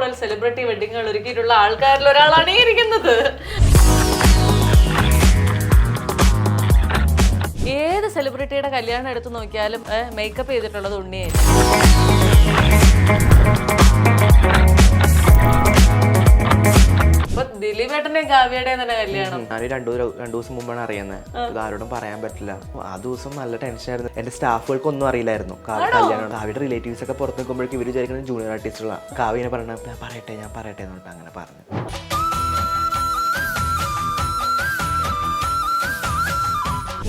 കൂടുതൽ സെലിബ്രിറ്റി വെഡിങ്ങുകൾ ഒരുക്കിയിട്ടുള്ള ആൾക്കാരിൽ ഒരാളാണ് ഈ ഇരിക്കുന്നത്. ഏത് സെലിബ്രിറ്റിയുടെ കല്യാണം എടുത്തു നോക്കിയാലും മേക്കപ്പ് ചെയ്തിട്ടുള്ളത് ഉണ്ണിയായിരിക്കും. ദിലീപേട്ടന്റെ കാവ്യയുടെ തന്നെ കല്യാണം ഞാൻ രണ്ടു ദിവസം മുമ്പാണ് അറിയുന്നത്. ഇത് ആരോടും പറയാൻ പറ്റില്ല. ആ ദിവസം നല്ല ടെൻഷനായിരുന്നു. എന്റെ സ്റ്റാഫുകൾക്കൊന്നും അറിയില്ലായിരുന്നു കല്യാണം. കാവ്യയുടെ റിലേറ്റീവ്സ് ഒക്കെ പുറത്ത് നിൽക്കുമ്പോഴേക്കും ഇവർ വിചാരിക്കുന്നത് ജൂനിയർ ആർട്ടിസ്റ്റുകളാണ്. കാവ്യനെ പറഞ്ഞ ഞാൻ പറയട്ടെ എന്നിട്ട് അങ്ങനെ പറഞ്ഞു.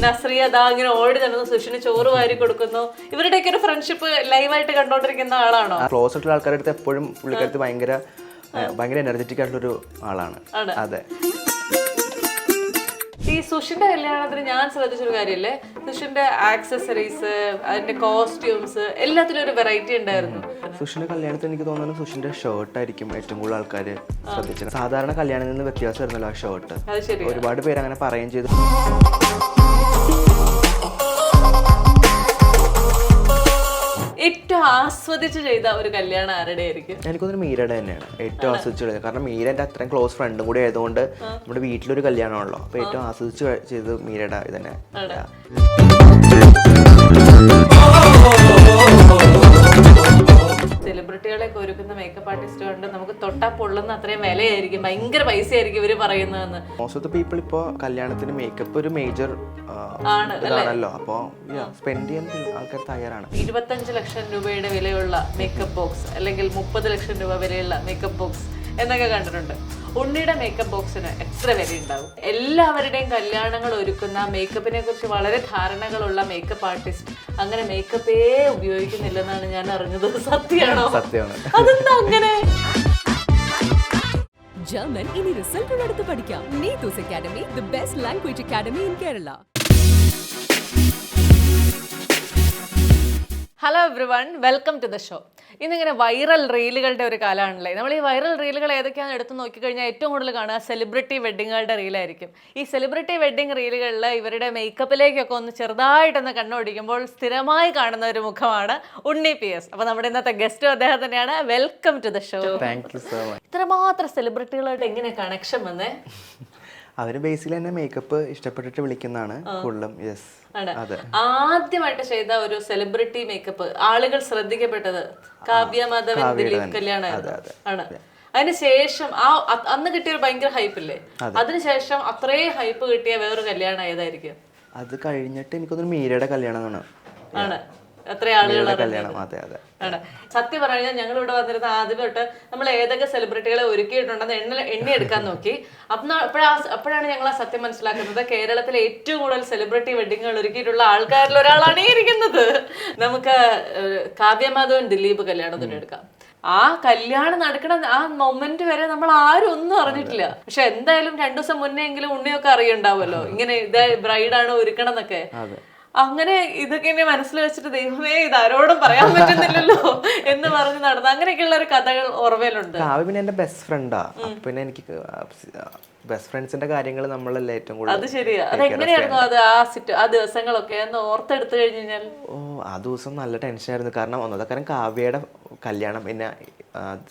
നസ്രിയ ദാ ഇങ്ങനെ ഓടി നടന്നു സുഷിന് ചോറ് വാരി കൊടുക്കുന്നു. ഇവരുടെയൊക്കെ ഒരു ഫ്രണ്ട്ഷിപ്പ് ലൈവായിട്ട് കണ്ടോണ്ടിരിക്കുന്ന ആളാണോ? ക്ലോസ് ആയിട്ടുള്ള ആൾക്കാരുടെ അടുത്ത് എപ്പോഴും പുള്ളിക്കാരത്ത് ഭയങ്കര എനർജറ്റിക് ആയിട്ടുള്ളൊരു ആളാണ്. അതെ. ഈ സുഷിന്റെ കല്യാണത്തിന് ഞാൻ ശ്രദ്ധിച്ചൊരു കാര്യല്ലേ, സുഷിന്റെ ആക്സസറീസ്, അതിന്റെ കോസ്റ്റ്യൂംസ് എല്ലാത്തിലും ഒരു വെറൈറ്റി ഉണ്ടായിരുന്നു. സുഷിന്റെ കല്യാണത്തിന് എനിക്ക് തോന്നുന്നു സുഷിന്റെ ഷർട്ട് ആയിരിക്കും ഏറ്റവും കൂടുതൽ ആൾക്കാർ ശ്രദ്ധിച്ചത്. സാധാരണ കല്യാണത്തിൽ നിന്ന് വ്യത്യാസമായിരുന്നല്ലോ ആ ഷർട്ട്. ഒരുപാട് പേര് അങ്ങനെ പറയുകയും ചെയ്തു. ഏറ്റവും ആസ്വദിച്ച് ചെയ്ത ഒരു കല്യാണം ആരുടെ ആയിരിക്കും? എനിക്കൊന്നും മീരയുടെ തന്നെയാണ് ഏറ്റവും ആസ്വദിച്ച്. കാരണം മീര എൻ്റെ അത്രയും ക്ലോസ് ഫ്രണ്ടും കൂടി ആയതുകൊണ്ട് നമ്മുടെ വീട്ടിലൊരു കല്യാണമാണല്ലോ. അപ്പൊ ഏറ്റവും ആസ്വദിച്ച് ചെയ്ത് മീരയുടെ ഇത് തന്നെ. സെലിബ്രിറ്റികളെയൊക്കെ ഒരുക്കുന്ന മേക്കപ്പ് ആർട്ടിസ്റ്റ് കൊണ്ട് നമുക്ക് തൊട്ടാ പൊള്ളുന്ന അത്രയും വിലയായിരിക്കും, ഭയങ്കര പൈസയായിരിക്കും ഇവര് പറയുന്നതെന്ന്. മോസ്റ്റ് ഓഫ് ദ പീപ്പിൾ ഇപ്പൊ കല്യാണത്തിന് മേക്കപ്പ് ഒരു മേജർ ആണല്ലോ. അപ്പൊ സ്പെൻഡ് ചെയ്യാൻ ആൾക്കാർ തയ്യാറാണ്. 25 ലക്ഷം രൂപയുടെ വിലയുള്ള മേക്കപ്പ് ബോക്സ് അല്ലെങ്കിൽ 30 ലക്ഷം രൂപ വിലയുള്ള മേക്കപ്പ് ബോക്സ് എന്നൊക്കെ കണ്ടിട്ടുണ്ട്. ഉണ്ണിയുടെ മേക്കപ്പ് ബോക്സിന് എത്ര വില ഉണ്ടാവും? എല്ലാവരുടെയും കല്യാണങ്ങൾ ഒരുക്കുന്ന മേക്കപ്പിനെ കുറിച്ച് വളരെ ധാരണകളുള്ള മേക്കപ്പ് ആർട്ടിസ്റ്റ് അങ്ങനെ മേക്കപ്പേ ഉപയോഗിക്കുന്നില്ലെന്നാണ് ഞാൻ അറിഞ്ഞത്. സത്യമാണോ? സത്യമാണ്. അതെന്താ അങ്ങനെ? ജർമ്മൻ ഇനി റിസൾട്ടുള്ളടുത്ത് പഠിക്കാം. Neethu's Academy, the best language academy in Kerala. Hello everyone, welcome to the show. ഇന്നിങ്ങനെ വൈറൽ റീലുകളുടെ ഒരു കാലമാണല്ലേ. നമ്മൾ ഈ വൈറൽ റീലുകൾ ഏതൊക്കെയാണെന്ന് എടുത്ത് നോക്കിക്കഴിഞ്ഞാൽ ഏറ്റവും കൂടുതൽ കാണുക സെലിബ്രിറ്റി വെഡ്ഡിങ്ങുകളുടെ റീലായിരിക്കും. ഈ സെലിബ്രിറ്റി വെഡ്ഡിങ് റീലുകളിൽ ഇവരുടെ മേക്കപ്പിലേക്കൊക്കെ ഒന്ന് ചെറുതായിട്ടൊന്ന് കണ്ണോടിക്കുമ്പോൾ സ്ഥിരമായി കാണുന്ന ഒരു മുഖമാണ് ഉണ്ണി PS. അപ്പോൾ നമ്മുടെ ഇന്നത്തെ ഗസ്റ്റും അദ്ദേഹം തന്നെയാണ്. Welcome to the show. ഇത്രമാത്രം സെലിബ്രിറ്റികളായിട്ട് എങ്ങനെ കണക്ഷൻ വന്നേ? അവര് ബേസിക്കലി തന്നെ മേക്കപ്പ് ഇഷ്ടപ്പെട്ടിട്ട് വിളിക്കുന്നതാണ് ഫുള്ളും. യെസ്. ആദ്യമായിട്ട് ചെയ്ത ഒരു സെലിബ്രിറ്റി മേക്കപ്പ് ആളുകൾ ശ്രദ്ധിക്കപ്പെട്ടത് കാവ്യ മാധവൻ ദിലീപ് കല്യാണമായിരുന്നു ആണ്. അതിനുശേഷം അന്ന് കിട്ടിയ ഒരു ഭയങ്കര ഹൈപ്പ് ഇല്ലേ, അതിനുശേഷം അത്രയും ഹൈപ്പ് കിട്ടിയ വേറൊരു കല്യാണം ഏതായിരിക്കും? അത് കഴിഞ്ഞിട്ട് എനിക്കൊന്നും മീരയുടെ കല്യാണം ആണ്. എത്ര ആളുകളുടെ കല്യാണം? അതെ അതെ ആണ്. സത്യം പറഞ്ഞാൽ ഞങ്ങൾ ഇവിടെ വന്നിരുന്ന ആദ്യം തൊട്ട് നമ്മൾ ഏതൊക്കെ സെലിബ്രിറ്റികളെ ഒരുക്കിയിട്ടുണ്ടെന്ന് എണ്ണി എടുക്കാൻ നോക്കി. അപ്പോഴാണ് ഞങ്ങൾ ആ സത്യം മനസ്സിലാക്കുന്നത്. കേരളത്തിലെ ഏറ്റവും കൂടുതൽ സെലിബ്രിറ്റി വെഡിങ്ങുകൾ ഒരുക്കിയിട്ടുള്ള ആൾക്കാരിൽ ഒരാളാണ് ഈ ഇരിക്കുന്നത്. നമുക്ക് കാവ്യമാധവൻ ദിലീപ് കല്യാണത്തിന് എടുക്കാം. ആ കല്യാണം നടക്കണ ആ മൊമെന്റ് വരെ നമ്മൾ ആരും ഒന്നും അറിഞ്ഞിട്ടില്ല. പക്ഷെ എന്തായാലും 2 ദിവസം മുന്നേ എങ്കിലും ഉണ്ണിയൊക്കെ അറിയുണ്ടാവുമല്ലോ ഇങ്ങനെ ഇത് ബ്രൈഡാണ് ഒരുക്കണം എന്നൊക്കെ. അങ്ങനെ ഇതൊക്കെ എന്നെ മനസ്സിൽ വെച്ചിട്ട് ദൈവമേ ഇത് ആരോടും പറയാൻ പറ്റുന്നില്ലല്ലോ എന്ന് പറഞ്ഞ് നടന്നു. അങ്ങനെയൊക്കെയുള്ള ഒരു കഥകൾ ഓർമ്മയിലുണ്ട്. പിന്നെ എന്റെ ബെസ്റ്റ് ഫ്രണ്ടാ. പിന്നെ എനിക്ക് ബെസ്റ്റ് ഫ്രണ്ട്സിന്റെ കാര്യങ്ങൾ നമ്മളല്ലേ ഏറ്റവും കൂടുതൽ. അത് ശരിയാ. അതെങ്ങനെയായിരുന്നു അത് ആ ദിവസങ്ങളൊക്കെ ഒന്ന് ഓർത്തെടുത്തു കഴിഞ്ഞാൽ? ആ ദിവസം നല്ല ടെൻഷനായിരുന്നു. കാരണം ഒന്നാമത്തെ കാര്യം കാവ്യയുടെ കല്യാണം, പിന്നെ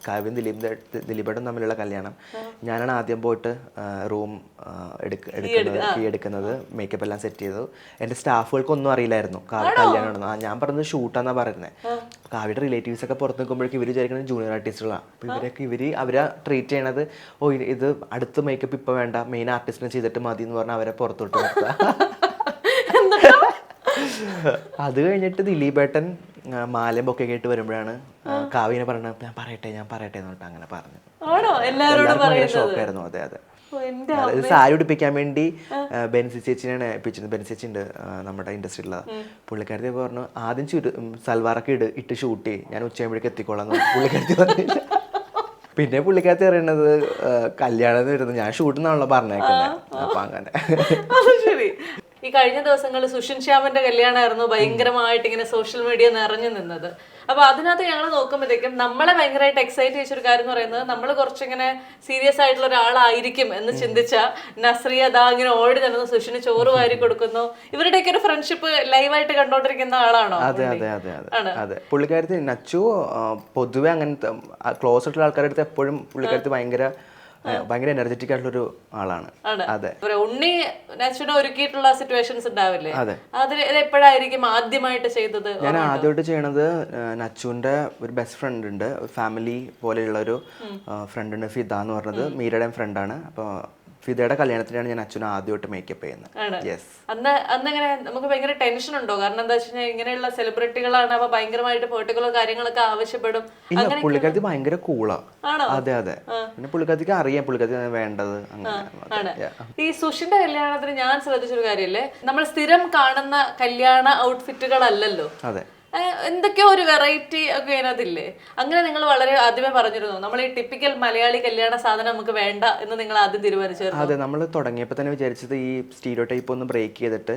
കാവ്യയും ദിലീപേട്ടും തമ്മിലുള്ള കല്യാണം. ഞാനാണ് ആദ്യം പോയിട്ട് റൂം കീ എടുക്കുന്നത്, മേക്കപ്പ് എല്ലാം സെറ്റ് ചെയ്തു. എൻ്റെ സ്റ്റാഫുകൾക്കൊന്നും അറിയില്ലായിരുന്നു കല്യാണം. ഞാൻ പറഞ്ഞത് ഷൂട്ടാന്നാ പറയുന്നത്. കാവ്യയുടെ റിലേറ്റീവ്സ് ഒക്കെ പുറത്ത് നിൽക്കുമ്പോഴേക്കും ഇവർ വിചാരിക്കുന്നത് ജൂനിയർ ആർട്ടിസ്റ്റുകളാണ്. അപ്പോൾ അവരെ ട്രീറ്റ് ചെയ്യണത് ഇത് അടുത്ത മേക്കപ്പ് ഇപ്പൊ വേണ്ട, മെയിൻ ആർട്ടിസ്റ്റിനെ ചെയ്തിട്ട് മതി എന്ന് പറഞ്ഞാൽ അവരെ പുറത്തോട്ട് നിർത്തുക. അത് കഴിഞ്ഞിട്ട് ദിലീപേട്ടൻ മാലയും ഒക്കെ കേട്ട് വരുമ്പോഴാണ് കാവ്യനെ പറഞ്ഞ ഞാൻ പറയട്ടെ എന്നിട്ട് അങ്ങനെ പറഞ്ഞു. ഷോക്കായിരുന്നു. അതെ അതെ. സാരി ഉടുപ്പിക്കാൻ വേണ്ടി ബെൻസി ചേച്ചിനെയാണ് ഏൽപ്പിച്ചത്. ബെൻസി ചേച്ചി ഉണ്ട് നമ്മുടെ ഇൻഡസ്ട്രിയിലുള്ള. പുള്ളിക്കാരത്തി പറഞ്ഞു ആദ്യം സൽവാറൊക്കെ ഇട്ട് ഷൂട്ട് ചെയ്യും, ഞാൻ ഉച്ചയാകുമ്പോഴേക്ക് എത്തിക്കോളാം. പുള്ളിക്കാരത്തി പറഞ്ഞില്ല. പിന്നെ പുള്ളിക്കാരത്തി അറിയണത് കല്യാണം വരുന്നത് ഞാൻ ഷൂട്ടിന്നാണല്ലോ പറഞ്ഞേക്കുന്നത്. അപ്പൊ അങ്ങനെ. ഈ കഴിഞ്ഞ ദിവസങ്ങളിൽ സുഷിൻ ശ്യാമിന്റെ കല്യാണമായിരുന്നു ഭയങ്കരമായിട്ട് ഇങ്ങനെ സോഷ്യൽ മീഡിയ നിറഞ്ഞു നിന്നത്. അപ്പൊ അതിനകത്ത് ഞങ്ങൾ നോക്കുമ്പോഴത്തേക്കും നമ്മളെ ഭയങ്കരമായിട്ട് എക്സൈറ്റ് ചെയ്തൊരു കാര്യം എന്ന് പറയുന്നത് നമ്മൾ കുറച്ചിങ്ങനെ സീരിയസ് ആയിട്ടുള്ള ഒരാളായിരിക്കും എന്ന് ചിന്തിച്ച നസ്രിയ ദാ ഇങ്ങനെ ഓടി നടന്ന് സുഷിന് ചോറ് വാരി കൊടുക്കുന്നു. ഇവരുടെയൊക്കെ ഒരു ഫ്രണ്ട്ഷിപ്പ് ലൈവായിട്ട് കണ്ടോണ്ടിരിക്കുന്ന ആളാണോ? അതെ അതെ അതെ അതെ അതെ. പുള്ളിക്കാരത്തി നച്ചു പൊതുവെ അങ്ങനത്തെ ക്ലോസ് ആയിട്ടുള്ള ആൾക്കാരുടെ അടുത്ത് എപ്പോഴും പുള്ളിക്കാരത്തി ഭയങ്കര എനർജറ്റിക് ആയിട്ടുള്ളൊരു ആളാണ്. അതെ. ഉണ്ണി നച്ചുനെ ഒരുക്കിയിട്ടുള്ള സിറ്റുവേഷൻസ് ഉണ്ടാവില്ലേ? അതെ. അത് എപ്പോഴായിരിക്കും ആദ്യമായിട്ട് ചെയ്തത്? ഞാൻ ആദ്യമായിട്ട് ചെയ്യണത് നച്ചുവിന്റെ ഒരു ബെസ്റ്റ് ഫ്രണ്ട് ഉണ്ട്, ഫാമിലി പോലെയുള്ള ഒരു ഫ്രണ്ട് ഉണ്ട്, ഫിദ എന്ന് പറഞ്ഞത് മീരയുടെ ഫ്രണ്ടാണ്. അപ്പോൾ ഫിദയുടെ കല്യാണത്തിനാണ് ഞാൻ അച്ഛനെ ആദ്യമായിട്ട് മേക്കപ്പ് ചെയ്യുന്നത്. യെസ്. അന്നിങ്ങനെ നമുക്ക് ഭയങ്കര ടെൻഷൻ ഉണ്ടോ? കാരണം എന്താ വെച്ചാൽ ഇങ്ങനെയുള്ള സെലിബ്രിറ്റികളാണ്, അപ്പൊ ഭയങ്കരമായിട്ട് പെർട്ടിക്കുലർ കാര്യങ്ങളൊക്കെ ആവശ്യപ്പെടും. ഇല്ല, പുള്ളിക്കാരത്തി ഭയങ്കര കൂളാ. അതെ അതെ. പിന്നെ പുള്ളിക്കാരത്തിക്ക് അറിയാം പുള്ളിക്കാരത്തി വേണ്ടത് അങ്ങനെ. ഈ സുഷിന്റെ കല്യാണത്തിന് ഞാൻ ശ്രദ്ധിച്ചൊരു കാര്യല്ലേ, നമ്മൾ സ്ഥിരം കാണുന്ന കല്യാണ ഔട്ട്ഫിറ്റുകളല്ലല്ലോ. അതെ. എന്തൊക്കെയോ ഒരു വെറൈറ്റി ഒക്കെ അതിനകത്തില്ലേ? അങ്ങനെ നിങ്ങൾ വളരെ ആദ്യമേ പറഞ്ഞിരുന്നു നമ്മൾ ഈ ടിപ്പിക്കൽ മലയാളി കല്യാണ സാധനം നമുക്ക് വേണ്ട എന്ന് നിങ്ങൾ ആദ്യം തീരുമാനിച്ചായിരുന്നു? അതെ, നമ്മൾ തുടങ്ങിയപ്പോൾ തന്നെ വിചാരിച്ചത് ഈ സ്റ്റീരിയോ ടൈപ്പ് ഒന്ന് ബ്രേക്ക് ചെയ്തിട്ട്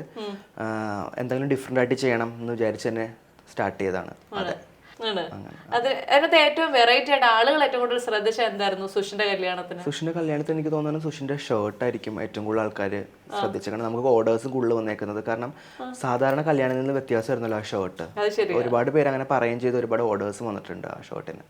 എന്തെങ്കിലും ഡിഫറെന്റ് ആയിട്ട് ചെയ്യണം എന്ന് വിചാരിച്ച് തന്നെ സ്റ്റാർട്ട് ചെയ്തതാണ്. അതെ. അതിനകത്ത് ഏറ്റവും വെറൈറ്റി ആയിട്ട് ആളുകൾ ഏറ്റവും കൂടുതൽ ശ്രദ്ധിച്ച എന്തായിരുന്നു സുഷിന്റെ കല്യാണത്തിന്? സുഷിന്റെ കല്യാണത്തിന് എനിക്ക് തോന്നുന്നത് സുഷിന്റെ ഷർട്ടായിരിക്കും ഏറ്റവും കൂടുതൽ ആൾക്കാർ ശ്രദ്ധിച്ചത്. കാരണം നമുക്ക് ഓർഡേഴ്സും കൂടുതൽ വന്നേക്കുന്നത്. കാരണം സാധാരണ കല്യാണത്തിൽ നിന്ന് വ്യത്യാസമായിരുന്നല്ലോ ആ ഷർട്ട്. ഒരുപാട് പേര് അങ്ങനെ പറയുകയും ചെയ്ത് ഒരുപാട് ഓർഡേഴ്സ് വന്നിട്ടുണ്ട് ആ ഷർട്ടിന്.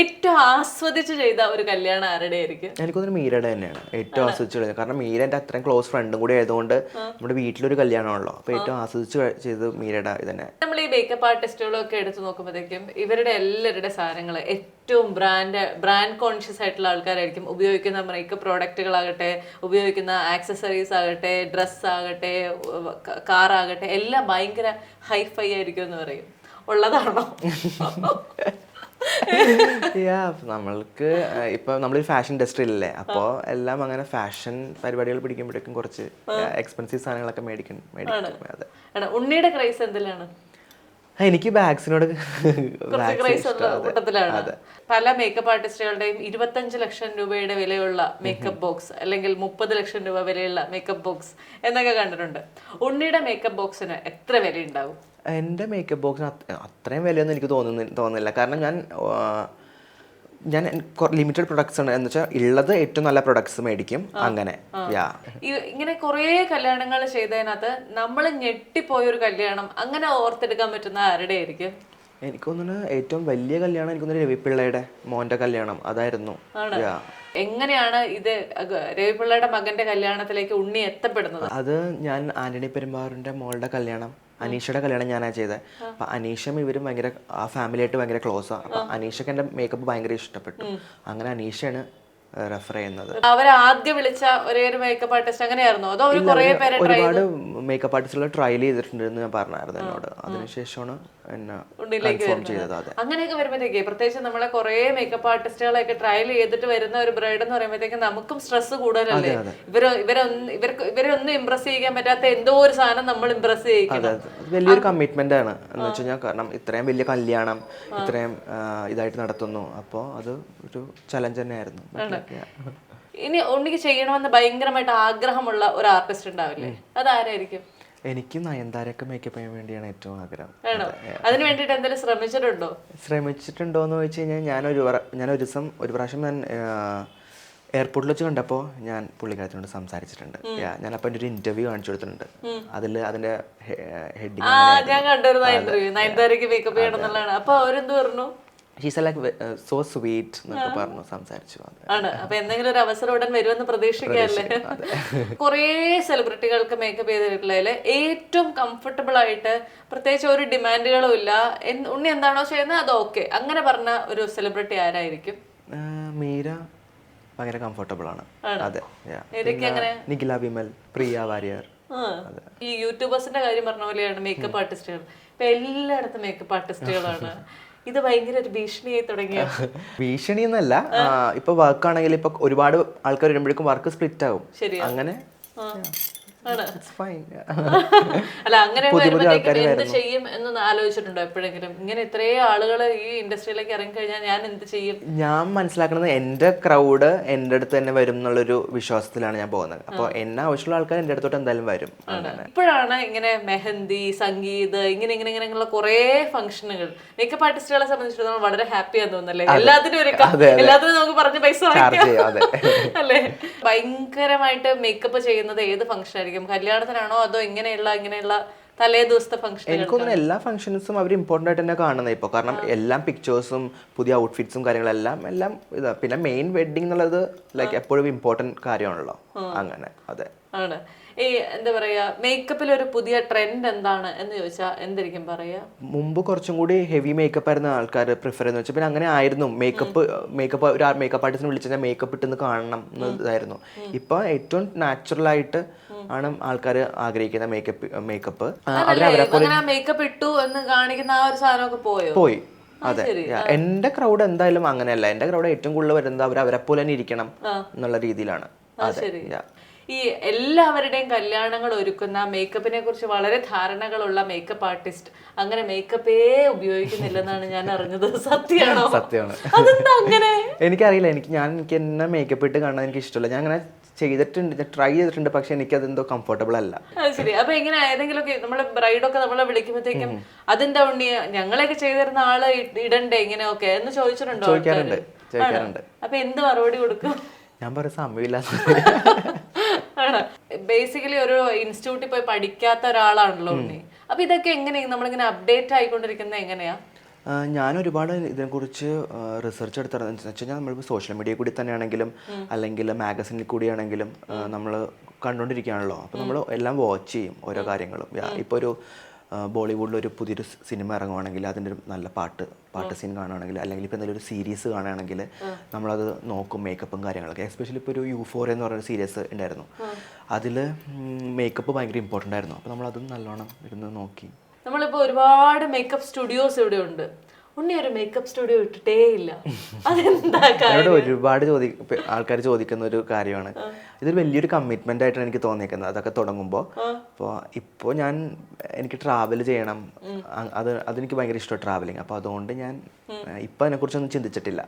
ഏറ്റവും ആസ്വദിച്ച് ചെയ്ത ഒരു കല്യാണം ആരുടെ ആയിരിക്കും? എനിക്കൊന്നും മീരയുടെ തന്നെയാണ് ഏറ്റവും ആസ്വദിച്ച്. കാരണം മീര എൻ്റെ അത്രയും ക്ലോസ് ഫ്രണ്ടും കൂടി ആയതുകൊണ്ട് നമ്മുടെ വീട്ടിലൊരു കല്യാണമാണല്ലോ. അപ്പൊ ഏറ്റവും ആസ്വദിച്ച് ചെയ്തത് മീരയുടെ ഇതന്നെ. നമ്മൾ ഈ മേക്കപ്പ് ആർട്ടിസ്റ്റുകളൊക്കെ എടുത്ത് നോക്കുമ്പോഴത്തേക്കും ഇവരുടെ എല്ലാവരുടെ സാധനങ്ങൾ ഏറ്റവും ബ്രാൻഡ് കോൺഷ്യസ് ആയിട്ടുള്ള ആൾക്കാരായിരിക്കും. ഉപയോഗിക്കുന്ന മേക്കപ്പ് പ്രോഡക്റ്റുകളാകട്ടെ, ഉപയോഗിക്കുന്ന ആക്സസറീസ് ആകട്ടെ, ഡ്രസ്സ് ആകട്ടെ, കാറാകട്ടെ, എല്ലാം ഭയങ്കര ഹൈഫൈ ആയിരിക്കും എന്ന് പറയും. ഉള്ളതാണോ? നമ്മൾക്ക് ഇപ്പൊ നമ്മളൊരു ഫാഷൻ ഇൻഡസ്ട്രിയിലല്ലേ, അപ്പോൾ എല്ലാം അങ്ങനെ ഫാഷൻ പരിപാടികൾ പിടിക്കുമ്പോഴേക്കും കുറച്ച് എക്സ്പെൻസീവ് സാധനങ്ങളൊക്കെ മേടിക്കും. ഉണ്ണിയുടെ ക്രൈസ് എന്തിലാണ്? എനിക്ക് ബാഗ്സിനോട് കൂട്ടത്തിലാണ്. പല മേക്കപ്പ് ആർട്ടിസ്റ്റുകളുടെയും 25 ലക്ഷം രൂപയുടെ വിലയുള്ള മേക്കപ്പ് ബോക്സ് അല്ലെങ്കിൽ 30 ലക്ഷം രൂപ വിലയുള്ള മേക്കപ്പ് ബോക്സ് എന്നൊക്കെ കണ്ടിട്ടുണ്ട്. ഉണ്ണിയുടെ മേക്കപ്പ് ബോക്സിന് എത്ര വില ഉണ്ടാവും? എൻ്റെ മേക്കപ്പ് ബോക്സിന് അത്രയും വിലയൊന്നും എനിക്ക് തോന്നുന്നില്ല. കാരണം ഞാൻ ലിമിറ്റഡ് പ്രൊഡക്ട്സ് ആണ് എന്ന് വെച്ചാൽ ഉള്ളത് ഏറ്റവും നല്ല പ്രൊഡക്ട്സ് മേടിക്കും അങ്ങനെ. ഇങ്ങനെ കുറേ കല്യാണങ്ങൾ ചെയ്തതിനകത്ത് നമ്മൾ ഞെട്ടിപ്പോയൊരു കല്യാണം അങ്ങനെ ഓർത്തെടുക്കാൻ പറ്റുന്ന ആരുടെ ആയിരിക്കും? എനിക്ക് തോന്നുന്നു ഏറ്റവും വലിയ കല്യാണം എനിക്ക് തോന്നുന്നു രവിപിള്ളയുടെ മോന്റെ കല്യാണം അതായിരുന്നു. എങ്ങനെയാണ് ഇത് രവിപിള്ളയുടെ മകന്റെ കല്യാണത്തിലേക്ക് ഉണ്ണി എത്തപ്പെടുന്നത്? അത് ഞാൻ ആന്റണി പെരുമ്പാവൂരിന്റെ മോളുടെ കല്യാണം, അനീഷയുടെ കല്യാണം ഞാനാ ചെയ്തത്. അപ്പൊ അനീഷയും ഇവരും ഭയങ്കര ആ ഫാമിലിയായിട്ട് ഭയങ്കര ക്ലോസാണ്. അപ്പൊ അനീഷക്ക് എന്റെ മേക്കപ്പ് ഭയങ്കര ഇഷ്ടപ്പെട്ടു. അങ്ങനെ അനീഷയാണ് റെഫർ ചെയ്യുന്നത്. അവരാദ്യം വിളിച്ച ഒരേ ഒരു മേക്കപ്പ് ആർട്ടിസ്റ്റ് അങ്ങനെയായിരുന്നു? അതോ ഒരുപാട് മേക്കപ്പ് ആർട്ടിസ്റ്റുകൾ ട്രയൽ ചെയ്തിട്ടുണ്ടെന്ന് ഞാൻ പറഞ്ഞായിരുന്നു എന്നോട്. അതിനുശേഷമാണ് അങ്ങനെയൊക്കെ വരുമ്പോഴത്തേക്ക് പ്രത്യേകിച്ച് നമ്മളെ കുറെ മേക്കപ്പ് ആർട്ടിസ്റ്റുകളെയൊക്കെ ട്രയൽ ചെയ്തിട്ട് വരുന്ന ഒരു ബ്രൈഡ് എന്ന് പറയുമ്പോഴത്തേക്ക് നമുക്കും സ്ട്രെസ് കൂടുതലല്ലേ? ഇവരെ ഒന്നും ഇംപ്രസ് ചെയ്യിക്കാൻ പറ്റാത്ത എന്തോ ഒരു സാധനം നമ്മൾ ഇംപ്രസ് ചെയ്യിക്കണം. വലിയൊരു കമ്മിറ്റ്മെന്റ് ആണ് എന്ന് വെച്ച് കഴിഞ്ഞാൽ. കാരണം ഇത്രയും വലിയ കല്യാണം ഇത്രയും ഇതായിട്ട് നടത്തുന്നു. അപ്പോൾ അത് ഒരു ചലഞ്ച് തന്നെയായിരുന്നു. ഇനി ഉണ്ണിക്ക് ചെയ്യണമെന്ന് ഭയങ്കരമായിട്ട് ആഗ്രഹമുള്ള ഒരു ആർട്ടിസ്റ്റ് ഉണ്ടാവില്ലേ? അതാരായിരിക്കും? എനിക്ക് നയൻതാരയൊക്കെ മേക്കപ്പ് ചെയ്യാൻ വേണ്ടിയാണ് ഏറ്റവും ആഗ്രഹം. അതിന് വേണ്ടിയിട്ട് എന്തെങ്കിലും ശ്രമിച്ചിട്ടുണ്ടോ എന്ന് ചോദിച്ചു കഴിഞ്ഞാൽ ഒരു പ്രാവശ്യം ഞാൻ എയർപോർട്ടിൽ വെച്ച് കണ്ടപ്പോൾ ഞാൻ പുള്ളിക്കാരത്തിനോട് സംസാരിച്ചിട്ടുണ്ട്. ഞാൻ അപ്പോൾ എൻ്റെ ഒരു ഇന്റർവ്യൂ കാണിച്ചു കൊടുത്തിട്ടുണ്ട്. അതിന്റെ ഹെഡിങ് ഞാൻ കണ്ടിരുന്നു ഇന്റർവ്യൂ. നയൻതാരയ്ക്ക് മേക്കപ്പ് ചെയ്യണം എന്നുള്ളതാണ്. അപ്പൊ അവരെന്ത് പറഞ്ഞു? സോ സ്വീറ്റ് എന്നൊക്കെ പറഞ്ഞു, സംസാരിച്ചു. ആണ്. അപ്പൊ എന്തെങ്കിലും ഒരു അവസരം ഉടൻ വരുമെന്ന് പ്രതീക്ഷിക്കാല്ലേ? കുറേ സെലിബ്രിറ്റികൾക്ക് മേക്കപ്പ് ചെയ്തിട്ടുള്ളതിൽ ഏറ്റവും കംഫർട്ടബിൾ ആയിട്ട് പ്രത്യേകിച്ച് ഒരു ഡിമാൻഡുകളും ഇല്ല, ഉണ്ണി എന്താണോ ചെയ്യുന്നത് അത് ഓക്കെ അങ്ങനെ പറഞ്ഞ ഒരു സെലിബ്രിറ്റി ആരായിരിക്കും? മീര ഭയങ്കര കംഫർട്ടബിൾ ആണ്. അതെ. നിഖില വിമൽ, പ്രിയ വാര്യർ. ഈ യൂട്യൂബേഴ്സിന്റെ കാര്യം പറഞ്ഞ പോലെയാണ് മേക്കപ്പ് ആർട്ടിസ്റ്റുകൾ. ഇപ്പൊ എല്ലായിടത്തും മേക്കപ്പ് ആർട്ടിസ്റ്റുകളാണ്. ഇത് ഭയങ്കര ഒരു ഭീഷണിയായി തുടങ്ങിയ ഭീഷണി എന്നല്ല. ഇപ്പൊ വർക്ക് ആണെങ്കിൽ ഇപ്പൊ ഒരുപാട് ആൾക്കാർ വരുമ്പോഴേക്കും വർക്ക് സ്പ്ലിറ്റ് ആകും. അങ്ങനെ ഇറ്റ്സ് ഫൈൻ. അല്ല അങ്ങനെ വരുമ്പോഴത്തേക്കും എന്ത് ചെയ്യും എന്നൊന്ന് ആലോചിച്ചിട്ടുണ്ടോ എപ്പോഴെങ്കിലും? ഇങ്ങനെ ഇത്രയും ആളുകൾ ഈ ഇൻഡസ്ട്രിയിലേക്ക് ഇറങ്ങിക്കഴിഞ്ഞാൽ ഞാൻ എന്ത് ചെയ്യും? ഞാൻ മനസ്സിലാക്കുന്നത് എൻ്റെ ക്രൗഡ് എൻ്റെ അടുത്ത് തന്നെ വരും എന്നുള്ളൊരു വിശ്വാസത്തിലാണ് ഞാൻ പോകുന്നത്. അപ്പോൾ എന്നെ ആവശ്യമുള്ള ആൾക്കാർ എൻ്റെ അടുത്തോട്ട് എന്തായാലും വരും. അങ്ങനെ ഇപ്പോഴാണ് ഇങ്ങനെ മെഹന്തി, സംഗീത്, ഇങ്ങനെയുള്ള കുറെ ഫംഗ്ഷനുകൾ മേക്കപ്പ് ആർട്ടിസ്റ്റുകളെ സംബന്ധിച്ചിടത്തോളം വളരെ ഹാപ്പിയാന്ന് തോന്നുന്നല്ലേ? എല്ലാത്തിനും ഒരു എല്ലാത്തിനും നമുക്ക് പറഞ്ഞ പൈസ അല്ലേ? ഭയങ്കരമായിട്ട് മേക്കപ്പ് ചെയ്യുന്നത് ഏത് ഫംഗ്ഷൻ ആയിരിക്കും? കല്യാണത്തിനാണോ അതോ ഇങ്ങനെയുള്ള തലേ ദിവസത്തെ ഫംഗ്ഷൻ? എനിക്കൊന്നും എല്ലാ ഫംഗ്ഷൻസും അവർ ഇമ്പോർട്ടൻ്റ് ആയിട്ട് തന്നെ കാണുന്നത് ഇപ്പോൾ. കാരണം എല്ലാം പിക്ചേഴ്സും പുതിയ ഔട്ട്ഫിറ്റ്സും കാര്യങ്ങളെല്ലാം ഇതാ. പിന്നെ മെയിൻ വെഡിങ് എന്നുള്ളത് ലൈക്ക് എപ്പോഴും ഇമ്പോർട്ടൻറ്റ് കാര്യമാണല്ലോ. അങ്ങനെ അതെ ആണ്. ഈ എന്താ പറയാ, മേക്കപ്പിൽ ഒരു പുതിയ ട്രെൻഡ് എന്താണ് എന്ന് ചോദിച്ചാൽ എന്തായിരിക്കും പറയാ? മുമ്പ് കുറച്ചും കൂടി ഹെവി മേക്കപ്പ് ആയിരുന്നു ആൾക്കാർ പ്രിഫർ ചെയ്യുന്നത് വെച്ചാൽ. പിന്നെ അങ്ങനെ ആയിരുന്നു ഒരു മേക്കപ്പ് ആർട്ടിസ്റ്റിനെ വിളിച്ചു കഴിഞ്ഞാൽ മേക്കപ്പ് ഇട്ടെന്ന് കാണണം എന്നതായിരുന്നു. ഇപ്പൊ ഏറ്റവും നാച്ചുറൽ ആയിട്ട് ആണ് ആൾക്കാർ ആഗ്രഹിക്കുന്ന മേക്കപ്പ്. മേക്കപ്പ് ഇട്ടു എന്ന് കാണിക്കുന്ന ആ ഒരു സാധനമൊക്കെ പോയി. അതെ, എന്റെ ക്രൗഡ് എന്തായാലും അങ്ങനെയല്ല. എന്റെ ക്രൗഡ് ഏറ്റവും കൂടുതൽ വരുന്നത് അവരെ പോലെ തന്നെ ഇരിക്കണം എന്നുള്ള രീതിയിലാണ്. ഈ എല്ലാവരുടെയും കല്യാണങ്ങൾ ഒരുക്കുന്ന മേക്കപ്പിനെ കുറിച്ച് വളരെ ധാരണകളുള്ള മേക്കപ്പ് ആർട്ടിസ്റ്റ് അങ്ങനെ മേക്കപ്പേ ഉപയോഗിക്കുന്നില്ലെന്നാണ് ഞാൻ അറിഞ്ഞത്. സത്യമാണോ? സത്യമാണ്. അതെന്താ അങ്ങനെ? എനിക്കറിയില്ല. എനിക്ക് എന്നെ മേക്കപ്പ് ഇട്ട് കാണാൻ എനിക്ക് ഇഷ്ടമല്ല. ഞാൻ അങ്ങനെ ചെയ്തിട്ടുണ്ട്, ട്രൈ ചെയ്തിട്ടുണ്ട്, പക്ഷെ എനിക്ക് അതെന്തോ കംഫർട്ടബിൾ അല്ല. ശരി. അപ്പൊ എങ്ങനെ ഏതെങ്കിലും ഒക്കെ നമ്മളെ ബ്രൈഡൊക്കെ നമ്മളെ വിളിക്കുമ്പോഴത്തേക്കും അതെന്താ ഉണ്ണി ഞങ്ങളെയൊക്കെ ചെയ്തിരുന്ന ആള് ഇടണ്ടേ ഇങ്ങനെയൊക്കെ എന്ന് ചോദിച്ചിട്ടുണ്ടോ? ചോദിക്കാറുണ്ട്. അപ്പൊ എന്ത് മറുപടി കൊടുക്കും? ഞാൻ പറയും സമയമില്ല. ബേസിക്കലി ഒരു ഇൻസ്റ്റിറ്റ്യൂട്ടിൽ പോയി പഠിക്കാത്ത ഒരാളാണല്ലോ ഉണ്ണി. അപ്പൊ ഇതൊക്കെ എങ്ങനെയാ നമ്മളിങ്ങനെ അപ്ഡേറ്റ് ആയിക്കൊണ്ടിരിക്കുന്നത് എങ്ങനെയാ? ഞാൻ ഒരുപാട് ഇതിനെക്കുറിച്ച് റിസർച്ച് എടുത്തിരുന്നത് വെച്ച് കഴിഞ്ഞാൽ നമ്മളിപ്പോൾ സോഷ്യൽ മീഡിയ കൂടി തന്നെയാണെങ്കിലും അല്ലെങ്കിൽ മാഗസിനിൽ കൂടിയാണെങ്കിലും നമ്മൾ കണ്ടുകൊണ്ടിരിക്കുകയാണല്ലോ. അപ്പോൾ നമ്മൾ എല്ലാം വാച്ച് ചെയ്യും ഓരോ കാര്യങ്ങളും. ഇപ്പോൾ ഒരു ബോളിവുഡിൽ ഒരു പുതിയൊരു സിനിമ ഇറങ്ങുവാണെങ്കിൽ അതിൻ്റെ ഒരു നല്ല പാട്ട് സീൻ കാണുകയാണെങ്കിൽ അല്ലെങ്കിൽ ഇപ്പോൾ എന്തെങ്കിലും ഒരു സീരീസ് കാണുകയാണെങ്കിൽ നമ്മളത് നോക്കും, മേക്കപ്പും കാര്യങ്ങളൊക്കെ. എസ്പെഷ്യലി ഇപ്പോൾ ഒരു യൂഫോറിയ എന്ന് പറയുന്ന സീരീസ് ഉണ്ടായിരുന്നു. അതിൽ മേക്കപ്പ് ഭയങ്കര ഇമ്പോർട്ടൻ്റ് ആയിരുന്നു. അപ്പോൾ നമ്മളതും നല്ലോണം ഇരുന്ന് നോക്കി. നമ്മളിപ്പോൾ ഒരുപാട് മേക്കപ്പ് സ്റ്റുഡിയോസ് ഇവിടെ ഉണ്ട്. ഉണ്ണി ഒരു മേക്കപ്പ് സ്റ്റുഡിയോ ഇട്ടിട്ടേ ഇല്ല. അതെന്താ? ഒരുപാട് ആൾക്കാർ ചോദിക്കുന്ന ഒരു കാര്യമാണ്. ഇതൊരു വലിയൊരു കമ്മിറ്റ്മെന്റ് ആയിട്ടാണ് എനിക്ക് തോന്നിയേക്കുന്നത് അതൊക്കെ തുടങ്ങുമ്പോൾ. ഇപ്പോൾ എനിക്ക് ട്രാവൽ ചെയ്യണം, അതെനിക്ക് ഭയങ്കര ഇഷ്ടമാണ് ട്രാവലിങ്. അപ്പോൾ അതുകൊണ്ട് ഞാൻ ഇപ്പം അതിനെക്കുറിച്ചൊന്നും ചിന്തിച്ചിട്ടില്ല.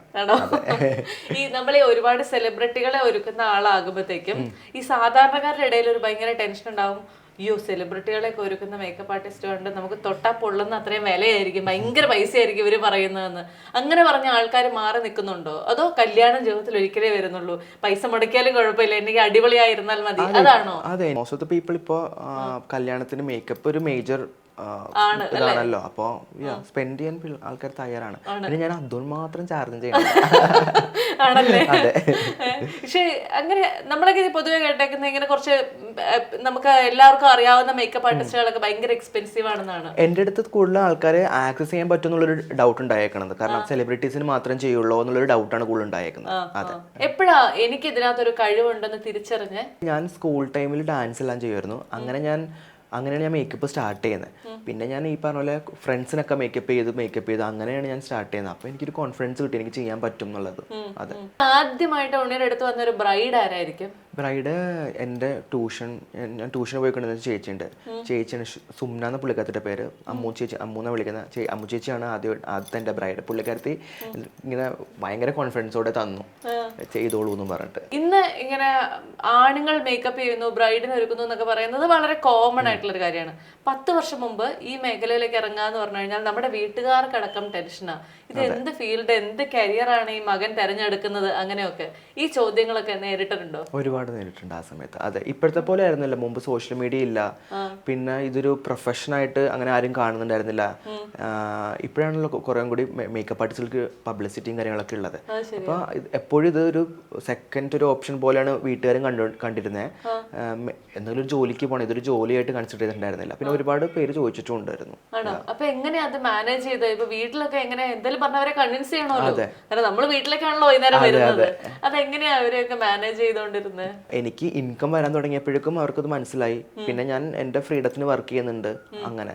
ഈ നമ്മളെ ഒരുപാട് സെലിബ്രിറ്റികളെ ഒരുക്കുന്ന ആളാകുമ്പോഴത്തേക്കും ഈ സാധാരണക്കാരുടെ ഇടയിൽ ഒരു ഭയങ്കര ടെൻഷൻ ഉണ്ടാവും. അയ്യോ, സെലിബ്രിറ്റികളെയൊക്കെ ഒരുക്കുന്ന മേക്കപ്പ് ആർട്ടിസ്റ്റ് കൊണ്ട് നമുക്ക് തൊട്ടാ പൊള്ളുന്ന അത്രയും വിലയായിരിക്കും, ഭയങ്കര പൈസ ആയിരിക്കും ഇവര് പറയുന്നതെന്ന്. അങ്ങനെ പറഞ്ഞ ആൾക്കാർ മാറി നിൽക്കുന്നുണ്ടോ? അതോ കല്യാണം ജീവിതത്തിൽ ഒരിക്കലേ വരുന്നുള്ളൂ, പൈസ മുടക്കിയാലും കുഴപ്പമില്ല, എനിക്ക് അടിപൊളിയായിരുന്നാൽ മതി, അതാണോ? അതെ, മോസ്റ്റ് ഓഫ് ദ പീപ്പിൾ ഇപ്പോൾ കല്യാണത്തിന് മേക്കപ്പ് ഒരു മേജർ ഇതാണല്ലോ. അപ്പോൾ സ്പെൻഡ് ചെയ്യാൻ ആൾക്കാർ തയ്യാറാണ്. പിന്നെ ഞാൻ അതും മാത്രം ചാർജ് ചെയ്യണം. ആണല്ലേ? പക്ഷെ അങ്ങനെ നമ്മളൊക്കെ പൊതുവെ കേട്ടേക്കുന്ന ഇങ്ങനെ കുറച്ച് നമുക്ക് എല്ലാവർക്കും അറിയാവുന്ന മേക്കപ്പ് ആർട്ടിസ്റ്റുകളൊക്കെ ഭയങ്കര എക്സ്പെൻസീവ് ആണെന്നാണ്. എൻ്റെ അടുത്ത് കൂടുതൽ ആൾക്കാരെ ആക്സസ് ചെയ്യാൻ പറ്റും എന്നുള്ളൊരു ഡൗട്ട് ഉണ്ടായേക്കണത്. കാരണം സെലിബ്രിറ്റീസിന് മാത്രം ചെയ്യുള്ളൂ എന്നുള്ളൊരു ഡൗട്ടാണ് കൂടുതൽ ഉണ്ടായേക്കുന്നത്. അതെ. എപ്പോഴാ എനിക്ക് ഇതിനകത്തൊരു കഴിവുണ്ടെന്ന് തിരിച്ചറിഞ്ഞ്? ഞാൻ സ്കൂൾ ടൈമിൽ ഡാൻസ് എല്ലാം ചെയ്യുമായിരുന്നു. അങ്ങനെയാണ് ഞാൻ മേക്കപ്പ് സ്റ്റാർട്ട് ചെയ്യുന്നത്. പിന്നെ ഞാൻ ഈ പറഞ്ഞ പോലെ ഫ്രണ്ട്സിനൊക്കെ മേക്കപ്പ് ചെയ്ത് അങ്ങനെയാണ് ഞാൻ സ്റ്റാർട്ട് ചെയ്യുന്നത്. അപ്പോൾ എനിക്കൊരു കോൺഫിഡൻസ് കിട്ടി, എനിക്ക് ചെയ്യാൻ പറ്റും എന്നുള്ളത്. അതെ. ആദ്യമായിട്ട് ഉണ്ണിയുടെ അടുത്ത് വന്നൊരു ബ്രൈഡ് ആരായിരിക്കും? ബ്രൈഡ് എൻ്റെ ഞാൻ ട്യൂഷന് പോയിക്കൊണ്ടിരുന്ന ചേച്ചിയുണ്ട്. ചേച്ചിയാണ് സുംന എന്ന പുള്ളിക്കാരത്തിൻ്റെ പേര്. അമ്മൂന്ന് വിളിക്കുന്ന അമ്മു ചേച്ചിയാണ് ആദ്യത്തെ എൻ്റെ ബ്രൈഡ്. പുള്ളിക്കാരത്തി ഇങ്ങനെ ഭയങ്കര കോൺഫിഡൻസോടെ തന്നു, ചെയ്തോളൂ എന്ന് പറഞ്ഞിട്ട്. ഇന്ന് ഇങ്ങനെ ആണുങ്ങൾ മേക്കപ്പ് ചെയ്യുന്നു, ബ്രൈഡിനെ ഒരുക്കുന്നു എന്നൊക്കെ പറയുന്നത് വളരെ കോമൺ ആയിട്ടുള്ളൊരു കാര്യമാണ്. 10 വർഷം മുമ്പ് ഈ മേഖലയിലേക്ക് ഇറങ്ങാന്ന് പറഞ്ഞു കഴിഞ്ഞാൽ നമ്മുടെ വീട്ടുകാർക്കടക്കം ടെൻഷനാ. ഇത് എന്ത് ഫീൽഡ്, എന്ത് കരിയറാണ് ഈ മകൻ തെരഞ്ഞെടുക്കുന്നത്, അങ്ങനെയൊക്കെ ഈ ചോദ്യങ്ങളൊക്കെ നേരിട്ടിട്ടുണ്ടോ? ഒരുപാട് നേരിട്ടുണ്ട് ആ സമയത്ത്. അതെ, ഇപ്പോഴത്തെ പോലെ ആയിരുന്നില്ല. മുമ്പ് സോഷ്യൽ മീഡിയ ഇല്ല, പിന്നെ ഇതൊരു പ്രൊഫഷനായിട്ട് അങ്ങനെ ആരും കാണുന്നുണ്ടായിരുന്നില്ല. ഇപ്പോഴാണല്ലോ കുറേ കൂടി മേക്കപ്പ് ആർട്ടിസ്റ്റുകൾക്ക് പബ്ലിസിറ്റിയും കാര്യങ്ങളൊക്കെ ഉള്ളത്. അപ്പോൾ എപ്പോഴും ഇതൊരു സെക്കൻഡ് ഒരു ഓപ്ഷൻ പോലെയാണ് വീട്ടുകാരും കണ്ടിരുന്നത്. എന്തെങ്കിലും ഒരു ജോലിക്ക് പോകണം, ഇതൊരു ജോലിയായിട്ട് കൺസിഡർ ചെയ്തിട്ടുണ്ടായിരുന്നില്ല. പിന്നെ ഒരുപാട് പേര് ചോദിച്ചിട്ടുണ്ടായിരുന്നു. ആണോ? അപ്പൊ എങ്ങനെയാ അത് മാനേജ് ചെയ്തത്? ഇപ്പൊ വീട്ടിലൊക്കെ എങ്ങനെ എന്തെങ്കിലും പറഞ്ഞവരെ കൺവിൻസ് ചെയ്യണമല്ലോ, കാരണം നമ്മള് വീട്ടിലേക്കാണല്ലോ വൈകുന്നേരം വരുന്നത്. അതെങ്ങനെയാ അവരെയൊക്കെ മാനേജ് ചെയ്തോണ്ടിരുന്നത്? എനിക്ക് ഇൻകം വരാൻ തുടങ്ങിയപ്പോഴേക്കും അവർക്കത് മനസ്സിലായി. പിന്നെ ഞാൻ എൻ്റെ ഫ്രീഡത്തിന് വർക്ക് ചെയ്യുന്നുണ്ട്. അങ്ങനെ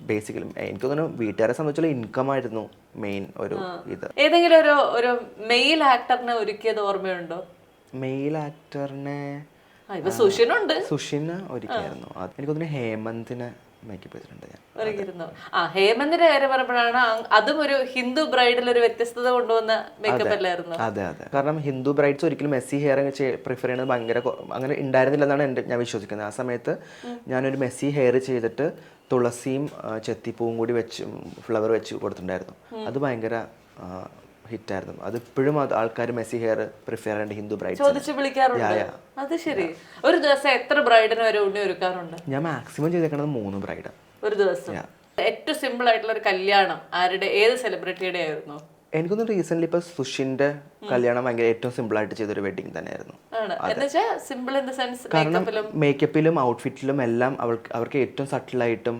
ബേസിക്കലി എനിക്ക് തോന്നുന്നു വീട്ടുകാരെ സംബന്ധിച്ചുള്ള ഇൻകം ആയിരുന്നു മെയിൻ ഒരു ഇത്. ഏതെങ്കിലും ഒരു മെയിൽ ആക്ടറിനെ ഒരുക്കിയത് ഓർമ്മയുണ്ടോ? മെയിൽ ആക്ടറിനെ ഇപ്പൊ സുഷിനുണ്ട്. സുഷിന് ഒരുക്കിയായിരുന്നു. എനിക്ക് തോന്നുന്നു ഹേമന്തിനെ മേക്കപ്പ് ചെയ്തിട്ടുണ്ട് ഞാൻ. ഒരുക്കിയിരുന്നു. ഹേമന്തിന്റെ കാര്യം പറയുമ്പോഴാണ് അതും ഒരു ഹിന്ദു ബ്രൈഡിൽ ഒരു വ്യത്യസ്തത കൊണ്ടുവന്ന മേക്കപ്പ് അല്ലായിരുന്നു. അതെ. കാരണം ഹിന്ദു ബ്രൈഡ്സ് ഒരിക്കലും മെസ്സി ഹെയർ പ്രിഫർ ചെയ്യുന്നത് ഭയങ്കര അങ്ങനെ ഉണ്ടായിരുന്നില്ലെന്നാണ് ഞാൻ വിശ്വസിക്കുന്നത്. ആ സമയത്ത് ഞാനൊരു മെസ്സി ഹെയർ ചെയ്തിട്ട് തുളസിയും ചെത്തിപ്പൂവും കൂടി വെച്ച് ഫ്ലവർ വെച്ച് കൊടുത്തിട്ടുണ്ടായിരുന്നു. അത് ഭയങ്കര ഹിറ്റായിരുന്നു. അത് ഇപ്പോഴും ആൾക്കാർ മെസ്സി ഹെയർ പ്രിഫർ ചെയ്യേണ്ട ഹിന്ദു ബ്രൈഡ്സ് ചോദിച്ചു വിളിക്കാറുണ്ട്. അത് ശരി. ഒരു ദിവസം എത്ര ബ്രൈഡിന് വരെ ഉണ്ണി ഒരുക്കാറുണ്ട്? ഞാൻ മാക്സിമം ചെയ്തേക്കുന്നത് 3 ബ്രൈഡ് ഒരു ദിവസം. ഏറ്റവും സിമ്പിൾ ആയിട്ടുള്ള ഒരു കല്യാണം ഏത് സെലിബ്രിറ്റിയുടെ ആയിരുന്നു? എനിക്കൊന്ന് റീസെന്റ് ഇപ്പൊ സുഷിന്റെ കല്യാണം ഭയങ്കര ഏറ്റവും സിമ്പിൾ ആയിട്ട് ചെയ്തൊരു വെഡിങ് തന്നെയായിരുന്നു. കാരണം മേക്കപ്പിലും ഔട്ട്ഫിറ്റിലും എല്ലാം അവർക്ക് ഏറ്റവും സട്ടിലായിട്ടും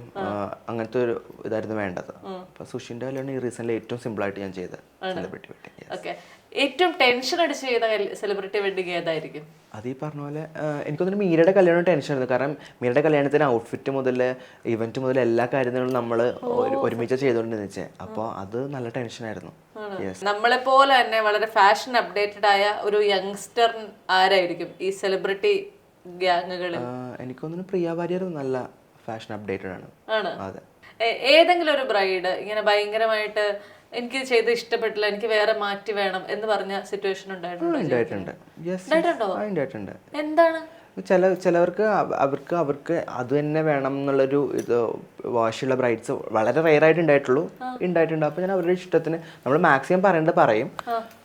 അങ്ങനത്തെ ഒരു ഇതായിരുന്നു വേണ്ടത്. അപ്പൊ സുഷിന്റെ കല്യാണം റീസെന്റ് ഏറ്റവും സിമ്പിൾ ആയിട്ട് ഞാൻ ചെയ്ത സെലിബ്രിറ്റി വെഡിങ്. ഏറ്റവും ടെൻഷൻ അടിച്ച് ചെയ്ത സെലിബ്രിറ്റി വെഡിങ് ഏതായിരിക്കും? അത് ഈ പറഞ്ഞ പോലെ എനിക്ക് തോന്നുന്നു മീരയുടെ കല്യാണം ടെൻഷൻ ആയിരുന്നു. കാരണം മീരയുടെ കല്യാണത്തിന് ഔട്ട്ഫിറ്റ് മുതൽ ഇവന്റ് മുതൽ എല്ലാ കാര്യങ്ങളും നമ്മൾ ഒരുമിച്ച് ചെയ്തോണ്ടിരുന്നേ. അപ്പോൾ അത് നല്ല ടെൻഷനായിരുന്നു. നമ്മളെ പോലെ തന്നെ വളരെ ഫാഷൻ അപ്ഡേറ്റഡ് ആയ ഒരു യങ്സ്റ്റർ ആരായിരിക്കും ഈ സെലിബ്രിറ്റി ഗ്യാങ്ങുകളിൽ? എനിക്ക് തോന്നുന്നു പ്രിയ വാര്യർ നല്ല ഫാഷൻ അപ്ഡേറ്റഡ് ആണ്. അതെ. ഏതെങ്കിലും ഒരു ബ്രൈഡ് ഇങ്ങനെ ഭയങ്കരമായിട്ട് എനിക്ക് ചെയ്ത് ഇഷ്ടപ്പെട്ടില്ല, എനിക്ക് വേറെ മാറ്റി വേണം എന്ന് പറഞ്ഞ സിറ്റുവേഷൻ ഉണ്ടായിട്ടുണ്ടോ? എന്താണ്? ചിലവർക്ക് അവർക്ക് അത് തന്നെ വേണം എന്നുള്ളൊരു ഇത് വാശിയുള്ള ബ്രൈഡ്സ് വളരെ റെയർ ആയിട്ട് ഉണ്ടായിട്ടുണ്ട്. അപ്പോൾ ഞാൻ അവരുടെ ഇഷ്ടത്തിന് നമ്മൾ മാക്സിമം പറയും.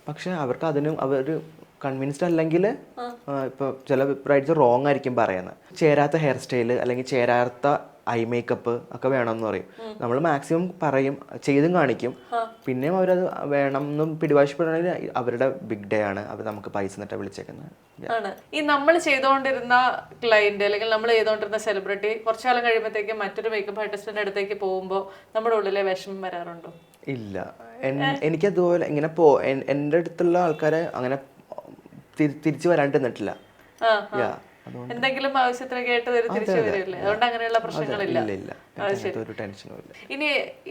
പക്ഷെ അവർക്ക് അതിനും അവർ കൺവിൻസ്ഡ് അല്ലെങ്കിൽ ഇപ്പോൾ ചില ബ്രൈഡ്സ് റോങ് ആയിരിക്കും പറയുന്നത്. ചേരാത്ത ഹെയർ സ്റ്റൈല് അല്ലെങ്കിൽ ചേരാത്ത ഐ മേക്കപ്പ് ഒക്കെ വേണമെന്ന് പറയും. നമ്മൾ മാക്സിമം പറയും, ചെയ്തും കാണിക്കും. പിന്നെയും അവരത് വേണം എന്നും പിടിവാശിപ്പെടുകയാണെങ്കിൽ അവരുടെ ബിഗ് ഡേ ആണ്. അവർ നമുക്ക് പൈസ എന്നിട്ട് വിളിച്ചേക്കുന്നത്. ഈ നമ്മൾ ചെയ്തുകൊണ്ടിരുന്ന ക്ലയന്റ് അല്ലെങ്കിൽ നമ്മൾ ചെയ്തുകൊണ്ടിരുന്ന സെലിബ്രിറ്റി കുറച്ചു കാലം കഴിയുമ്പോഴത്തേക്കും മറ്റൊരു മേക്കപ്പ് ആർട്ടിസ്റ്റിന്റെ അടുത്തേക്ക് പോകുമ്പോൾ നമ്മുടെ ഉള്ളിലെ വിഷമം വരാറുണ്ടോ? ഇല്ല. എനിക്കതുപോലെ ഇങ്ങനെ എൻ്റെ അടുത്തുള്ള ആൾക്കാരെ അങ്ങനെ തിരിച്ചു വരാണ്ട് നിന്നിട്ടില്ല. എന്തെങ്കിലും ആവശ്യത്തിനൊക്കെ ആയിട്ട് തിരിച്ചു വരില്ലേ? അതുകൊണ്ട് അങ്ങനെയുള്ള പ്രശ്നങ്ങളില്ല. ഇനി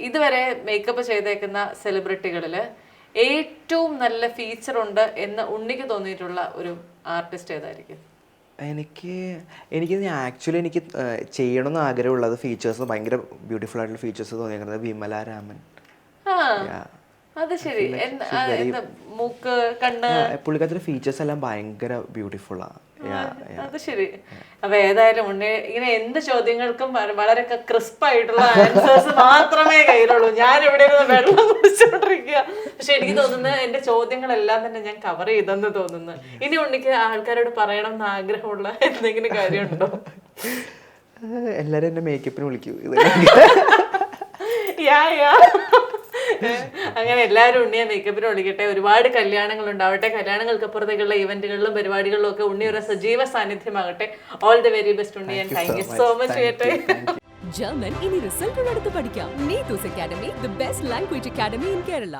ഇതുവരെ മേക്കപ്പ് ചെയ്തേക്കുന്ന സെലിബ്രിറ്റികളില് ഏറ്റവും നല്ല ഫീച്ചർ ഉണ്ട് എന്ന് ഉണ്ണിക്ക് തോന്നിയിട്ടുള്ള ഒരു ആർട്ടിസ്റ്റ് ഏതായിരിക്കും? എനിക്ക് ആക്ച്വലി എനിക്ക് ചെയ്യണമെന്ന് ആഗ്രഹമുള്ളത് ഫീച്ചേഴ്സ് ഭയങ്കര ബ്യൂട്ടിഫുൾ ആയിട്ടുള്ള ഫീച്ചേഴ്സ് തോന്നിയിരിക്കുന്നത് വിമല രാമൻ. അത് ശരി. മൂക്ക്, കണ്ണ്, പുള്ളിക്കാരുടെ ഫീച്ചേഴ്സ് എല്ലാം ഭയങ്കര ബ്യൂട്ടിഫുള്ളാണ്. അത് ശരി. അപ്പൊ ഏതായാലും ഇങ്ങനെ എന്ത് ചോദ്യങ്ങൾക്കും വളരെ ക്രിസ്പ് ആയിട്ടുള്ള ആൻസേഴ്സ് മാത്രമേ കയ്യിലുള്ളൂ. ഞാൻ ഇവിടെ വെള്ളം കുടിച്ചോണ്ടിരിക്കുക. പക്ഷെ എനിക്ക് തോന്നുന്നത് എന്റെ ചോദ്യങ്ങളെല്ലാം തന്നെ ഞാൻ കവർ ചെയ്തെന്ന് തോന്നുന്നു. ഇനി ഉണ്ണിക്ക് ആൾക്കാരോട് പറയണം എന്ന് ആഗ്രഹമുള്ള എന്തെങ്കിലും കാര്യമുണ്ടോ? എല്ലാരും എന്നെ മേക്കപ്പിന് വിളിക്കൂ. അങ്ങനെ എല്ലാവരും ഉണ്ണിയെ മേക്കപ്പിന് വിളിക്കട്ടെ. ഒരുപാട് കല്യാണങ്ങൾ ഉണ്ടാവട്ടെ. കല്യാണങ്ങൾക്ക് അപ്പുറത്തേക്കുള്ള ഇവന്റുകളിലും പരിപാടികളിലും ഒക്കെ ഉണ്ണി ഒരു സജീവ സാന്നിധ്യമാകട്ടെ. All the very best Unni. And thank you so much ചെയ്യട്ടെ. ജർമ്മൻ ഇനി റിസൾട്ടുള്ളടുത്ത് പഠിക്കാം. Neethu's Academy, the best language academy in Kerala.